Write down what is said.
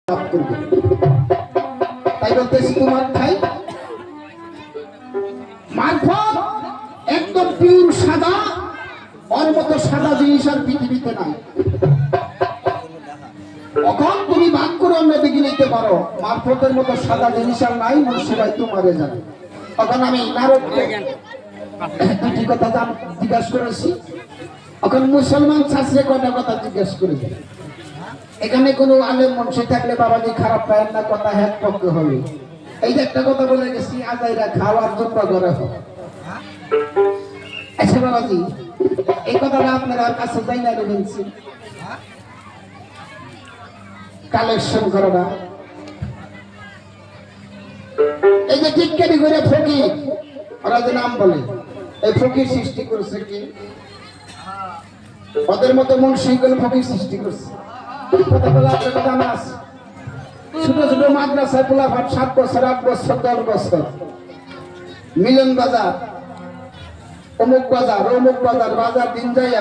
লাভ করবে। তাই বলতেছি তোমার ভাই মারফত একদম পিওর সাদা, ওর মতো সাদা জিনিস আর পৃথিবীতে নাই। তখন তুমি ভাগ করে অন্যদিকে নিতে পারো, মারফতের মতো সাদা জিনিস আর নাই, মুর্শিদাই তোমারে যাবে। তখন আমি নারদকে দুটি কথা জিজ্ঞাসা করেছি। এখন মুসলমান শাস্ত্রে কটা কথা জিজ্ঞেস করে দেয়। এখানে কোনো আলেম মুন্সি থাকলে বাবাজি খারাপ পায় না, কথা হ্যাঁ পক্ষে হবে। এই যে একটা কথা বলে গেছি, আজাইরা খাওয়ার জন্য করে হবে। আচ্ছা বাবাজি, এই কথাটা আপনারা কাছে যাই না বলছি, কালেকশন করো না। এই যে টিটকারি করে ফকির, ওরা যে নাম বলে, এই ফকির সৃষ্টি করেছে কি? ওদের মতো মুন্সিগুলো ফকির সৃষ্টি করছে। কথা বলা আপনার কথা না আছে। ছোট ছোট মাদ্রাসায় পোলাপাট 7 বছর 8 বছর 10 বছর মিলন বাজার, অমুক বাজার, অমুক বাজার, বাজার দিন যাইয়া